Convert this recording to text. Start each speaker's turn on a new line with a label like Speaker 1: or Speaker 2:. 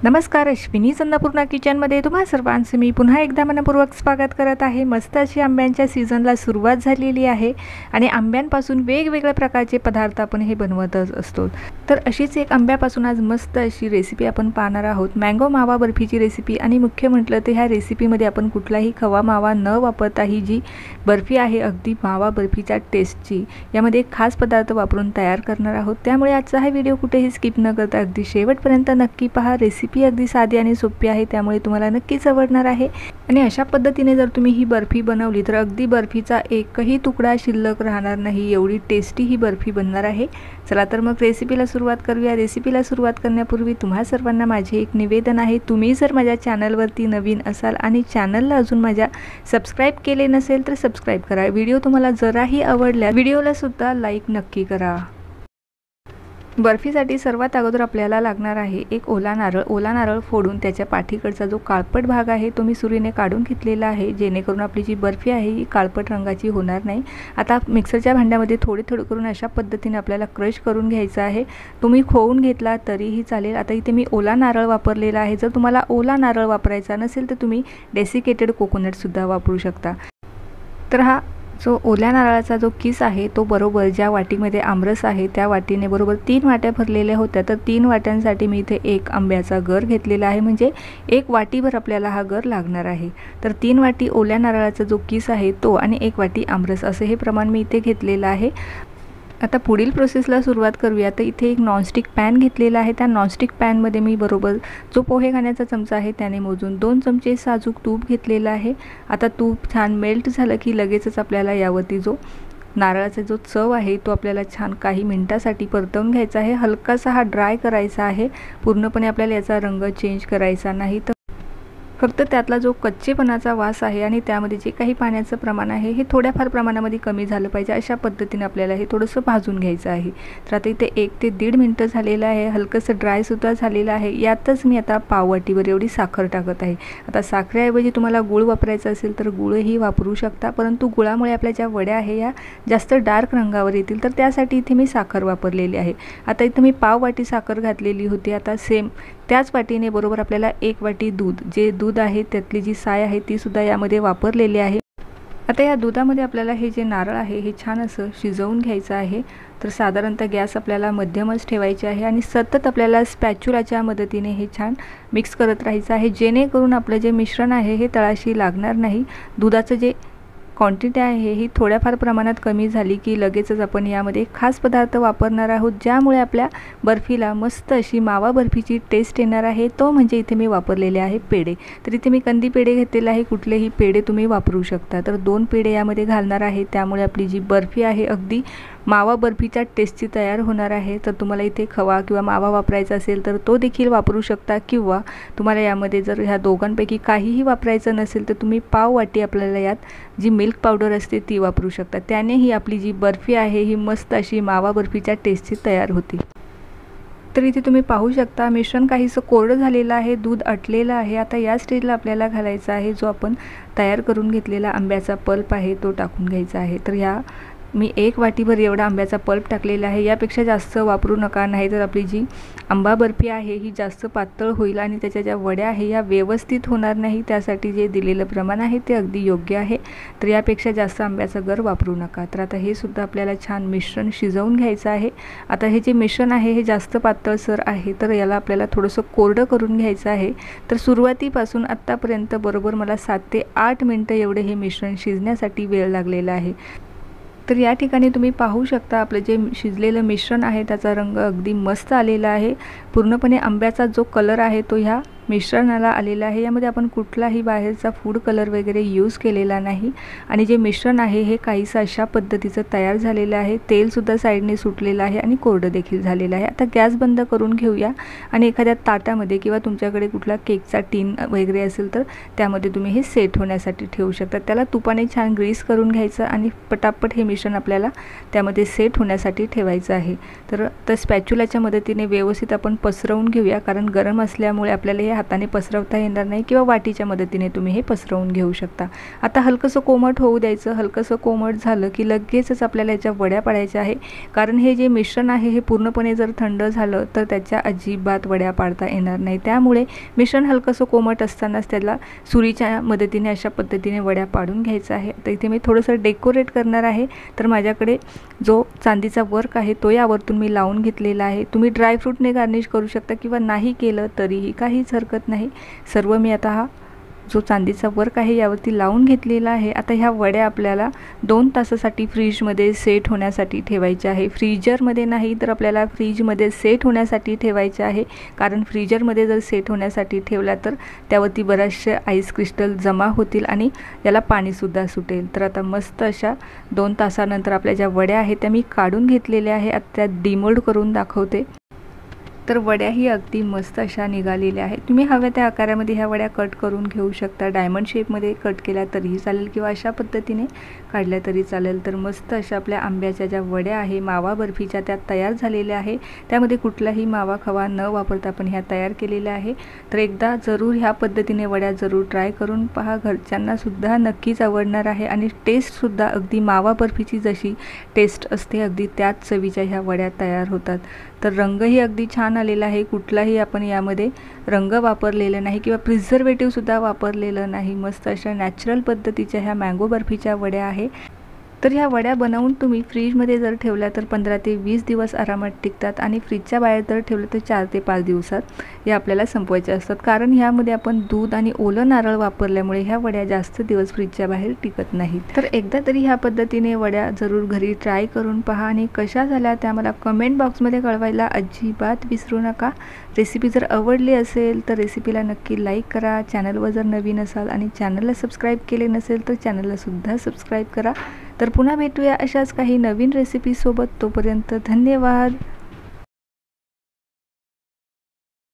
Speaker 1: नमस्कार, अश्विनी अन्नपूर्णा किचनमध्ये तुम्हा सर्वांचे मी पुन्हा एकदा मनपूर्वक स्वागत करत आहे। मस्त अशी आंब्यांच्या सीझनला सुरुवात झालेली आहे आणि आंब्यांपासून वेगवेगळ्या प्रकारचे पदार्थ आपण हे बनवतच असतो। तर अशीच एक आंब्यापासून आज मस्त अशी रेसिपी आपण पाहणार आहोत, मँगो मावा बर्फीची रेसिपी। आणि मुख्य म्हटलं तर ह्या रेसिपीमध्ये आपण कुठलाही खवा मावा न वापरता ही जी बर्फी आहे अगदी मावा बर्फीच्या टेस्टची यामध्ये एक खास पदार्थ वापरून तयार करणार आहोत। त्यामुळे आजचा हा व्हिडिओ कुठेही स्किप न करता अगदी शेवटपर्यंत नक्की पहा। रेसिपी अगदी साधी आणि सोपी आहे, त्यामुळे तुम्हाला नक्कीच आवडणार आहे। आणि अशा पद्धतीने जर तुम्ही ही बर्फी बनवली तर अगदी बर्फीचा एकही तुकडा शिल्लक राहणार नाही, एवढी टेस्टी ही बर्फी बनणार आहे। चला तर मग रेसिपीला सुरुवात करूया। रेसिपीला सुरुवात करण्यापूर्वी तुम्हा सर्वांना माझे एक निवेदन आहे, तुम्ही जर माझ्या चॅनलवरती नवीन असाल आणि चॅनलला अजून माझ्या सबस्क्राइब केले नसेल तर सबस्क्राइब करा। व्हिडिओ तुम्हाला जराही आवडला व्हिडिओला सुद्धा लाईक नक्की करा। बर्फीसाठी सर्वात अगोदर आपल्याला लागणार आहे एक ओला नारळ। ओला नारळ फोडून त्याच्या पाठीकडचा जो काळपट भाग आहे तो मी सुरीने काढून घेतलेला आहे, जेणेकरून आपली जी बर्फी आहे ही काळपट रंगाची होणार नाही। आता मिक्सरच्या भांड्यामध्ये थोडे थोडे करून अशा पद्धतीने आपल्याला क्रश करून घ्यायचं आहे। तुम्ही खोवून घेतला तरीही चालेल। आता इथे मी ओला नारळ वापरलेला आहे। जर तुम्हाला ओला नारळ वापरायचा नसेल तर तुम्ही डेसिकेटेड कोकोनट सुद्धा वापरू शकता। तर हा जो ओल्या नारळाचा जो किस आहे तो बरोबर ज्या वाटीमध्ये आमरस आहे त्या वाटीने बरोबर 3 वाट्या भरलेल्या होत्या। तर 3 वाट्यांसाठी मी इथे एक आंब्याचा गर घेतलेला आहे, म्हणजे 1 वाटीभर आपल्याला हा गर लागणार आहे। तर 3 वाटी ओल्या नारळाचा जो किस आहे तो आणि 1 वाटी आमरस असे हे प्रमाण मी इथे घेतलेलं आहे। आता पुढील प्रोसेसला सुरुवात करूया। तर इथे एक नॉनस्टिक पॅन घेतलेला आहे। त्या नॉनस्टिक पॅनमध्ये मी बरोबर जो पोहे खाण्याचा चमचा आहे त्याने मोजून 2 चमचे साजूक तूप घेतलेला आहे। आता तूप छान मेल्ट झालं की लगेचच आपल्याला यावरती जो नारळाचा जो चव आहे तो आपल्याला छान काही मिनिटासाठी परतवून घ्यायचा आहे। हलकासा हा ड्राय करायचा आहे, पूर्णपणे आपल्याला याचा रंग चेंज करायचा नाही। तर फक्त त्यातला जो कच्चेपणाचा वास आहे आणि त्यामध्ये जे काही पाण्याचं प्रमाण आहे हे थोड्याफार प्रमाणामध्ये कमी झालं पाहिजे, अशा पद्धतीने आपल्याला हे थोडंसं भाजून घ्यायचं आहे। तर आता इथे 1 ते 1.5 मिनिटं झालेलं आहे, हलकंसं ड्रायसुद्धा झालेलं आहे। यातच मी आता पाववाटीवर एवढी साखर टाकत आहे। आता साखरेऐवजी तुम्हाला गूळ वापरायचा असेल तर गूळही वापरू शकता, परंतु गुळामुळे आपल्या ज्या वड्या आहे या जास्त डार्क रंगावर येतील, तर त्यासाठी इथे मी साखर वापरलेली आहे। आता इथे मी पाववाटी साखर घातलेली होती। आता सेम त्याच वाटीने बरोबर आपल्याला 1 वाटी दूध, जे दूध आहे त्यातली जी साय आहे ती सुद्धा यामध्ये वापरलेली आहे। आता या दुधामध्ये आपल्याला हे जे नारळ आहे हे छान असं शिजवून घ्यायचं आहे। तर साधारणतः गॅस आपल्याला मध्यमच ठेवायची आहे आणि सतत आपल्याला स्पॅच्युलाच्या मदतीने हे छान मिक्स करत राहायचं आहे, जेणेकरून आपलं जे मिश्रण आहे हे तळाशी लागणार नाही। दुधाचं जे क्वांटिटी आहे ही थोड्याफार प्रमाणात कमी झाली की लगेचच आपण यामध्ये खास पदार्थ वापरणार आहोत, ज्यामुळे आपल्या बर्फीला मस्त अशी मावा बर्फीची टेस्ट येणार आहे। तो म्हणजे इथे मी वापरलेले आहे पेढे। तर इथे मी कंदी पेढे घेतलेले आहे, कुठलेही पेढे तुम्ही वापरू शकता। तर 2 पेढे यामध्ये घालणार आहे, त्यामुळे आपली जी बर्फी आहे अगदी मावा बर्फीच्या टेस्टची तयार होणार आहे। तर तुम्हाला इथे खवा किंवा मावा वापरायचा असेल तर तो देखील वापरू शकता, किंवा तुम्हाला यामध्ये जर ह्या दोघांपैकी काहीही वापरायचं नसेल तर तुम्ही पाव वाटी आपल्याला यात जी मिल्क पावडर असते ती वापरू शकता। त्यानेही आपली जी बर्फी आहे ही मस्त अशी मावा बर्फीच्या टेस्टची तयार होती। तर इथे तुम्ही पाहू शकता मिश्रण काहीसं कोरडं झालेलं आहे, दूध आटलेलं आहे। आता या स्टेजला आपल्याला घालायचा आहे जो आपण तयार करून घेतलेला आंब्याचा पल्प आहे तो टाकून घ्यायचा आहे। तर ह्या मी 1 वाटीभर एवढा आंब्याचा पल्प टाकलेला आहे, यापेक्षा जास्त वापरू नका, नाही तर आपली जी आंबा बर्फी आहे ही जास्त पातळ होईल आणि त्याच्या ज्या वड्या आहे या व्यवस्थित होणार नाही। त्यासाठी जे दिलेलं प्रमाण आहे ते अगदी योग्य आहे। तर यापेक्षा जास्त आंब्याचा गर वापरू नका। तर आता हे सुद्धा आपल्याला छान मिश्रण शिजवून घ्यायचं आहे। आता हे जे मिश्रण आहे हे जास्त पातळसर आहे, तर याला आपल्याला थोडंसं कोरडं करून घ्यायचं आहे। तर सुरुवातीपासून आत्तापर्यंत बरोबर मला 7 ते 8 मिनिटं एवढे हे मिश्रण शिजण्यासाठी वेळ लागलेला आहे। तर या ठिकाणी तुम्ही पाहू शकता आपलं जे शिजलेलं मिश्रण आहे त्याचा रंग अगदी मस्त आलेला आहे। पूर्णपणे आंब्याचा जो कलर आहे तो ह्या मिश्रणाला आलेला आहे। यामध्ये आपण कुठलाही बाहेरचा फूड कलर वगैरे यूज केलेला नाही आणि जे मिश्रण आहे हे काहीसं अशा पद्धतीचं तयार झालेलं आहे। तेलसुद्धा साईडने सुटलेलं आहे आणि कोरडं देखील झालेलं आहे। आता गॅस बंद करून घेऊया आणि एखाद्या ताटामध्ये किंवा तुमच्याकडे कुठला केकचा टीन वगैरे असेल तर त्यामध्ये तुम्ही हे सेट होण्यासाठी ठेवू शकता। त्याला तुपाने छान ग्रीस करून घ्यायचं आणि पटापट हे मिश्रण आपल्याला त्यामध्ये सेट होण्यासाठी ठेवायचं आहे। तर स्पॅच्युलाच्या मदतीने व्यवस्थित आपण पसरवून घेऊया, कारण गरम असल्यामुळे आपल्याला हे हाताने पसरवता येणार नाही किंवा वाटीच्या मदतीने तुम्ही हे पसरवून घेऊ शकता। आता हलकंसं कोमट होऊ द्यायचं। हलकंसं कोमट झालं की लगेचच आपल्याला याच्या वड्या पाडायच्या आहे, कारण हे जे मिश्रण आहे हे पूर्णपणे जर थंड झालं तर त्याच्या अजिबात वड्या पाडता येणार नाही। त्यामुळे मिश्रण हलकंसं कोमट असतानाच त्याला सुरीच्या मदतीने अशा पद्धतीने वड्या पाडून घ्यायचा आहे। तर इथे मी थोडंसं डेकोरेट करणार आहे। तर माझ्याकडे जो चांदीचा वर्क आहे तो यावरतून मी लावून घेतलेला आहे। तुम्ही ड्रायफ्रूटने गार्निश करू शकता किंवा नाही केलं तरीही काहीच हरकत नाही। सर्व मी आता हा जो चांदीचा वर्क आहे यावरती लावून घेतलेला आहे। आता ह्या वड्या आपल्याला 2 तासासाठी फ्रीजमध्ये सेट होण्यासाठी ठेवायच्या आहे। फ्रीजरमध्ये नाही तर आपल्याला फ्रीजमध्ये सेट होण्यासाठी ठेवायचे आहे, कारण फ्रीजरमध्ये जर सेट होण्यासाठी ठेवला तर त्यावरती बरेचसे आईस क्रिस्टल जमा होतील आणि याला पाणीसुद्धा सुटेल। तर आता मस्त अशा 2 तासानंतर आपल्या ज्या वड्या आहेत त्या मी काढून घेतलेल्या आहे। आता त्या डिमोल्ड करून दाखवते। तर वड्याही अगदी मस्त अशा निघालेल्या आहेत। तुम्ही हव्या त्या आकारामध्ये ह्या वड्या कट करून घेऊ शकता। डायमंड शेपमध्ये कट केल्या तरीही चालेल किंवा अशा पद्धतीने काढल्या तरी चालेल। तर मस्त अशा आपल्या आंब्याच्या ज्या वड्या आहे मावा बर्फीच्या त्या तयार झालेल्या आहे। त्यामध्ये कुठलाही मावा खवा न वापरता आपण ह्या तयार केलेल्या आहे। तर एकदा जरूर ह्या पद्धतीने वड्या जरूर ट्राय करून पहा, घरच्यांना सुद्धा नक्कीच आवडणार आहे आणि टेस्टसुद्धा अगदी मावा बर्फीची जशी टेस्ट असते अगदी त्याच चवीच्या ह्या वड्या तयार होतात। तर रंगही अगदी छान आलेला आहे। कुठलाही आपण यामध्ये रंग वापरलेला नाही किंवा प्रिझर्वेटिव्हसुद्धा वापरलेलं नाही। मस्त अशा नॅचरल पद्धतीच्या ह्या मँगो बर्फीच्या वड्या आहे। तर ह्या वड्या बनवून तुम्ही फ्रीजमध्ये जर ठेवल्या तर 15 ते 20 दिवस आरामात टिकतात आणि फ्रीजच्या बाहेर जर ठेवलं तर 4 ते 5 दिवसात या आपल्याला संपवायच्या असतात, कारण ह्यामध्ये आपण दूध आणि ओलं नारळ वापरल्यामुळे ह्या वड्या जास्त दिवस फ्रीजच्या बाहेर टिकत नाहीत। तर एकदा तरी ह्या पद्धतीने वड्या जरूर घरी ट्राय करून पहा आणि कशा झाल्या त्या मला कमेंट बॉक्समध्ये कळवायला अजिबात विसरू नका। रेसिपी जर आवडली असेल तर रेसिपीला नक्की लाईक करा। चॅनलवर जर नवीन असाल आणि चॅनलला सबस्क्राईब केले नसेल तर चॅनललासुद्धा सबस्क्राईब करा। तर पुन्हा भेटूया अशाच काही नवीन रेसिपीसोबत। तोपर्यंत धन्यवाद।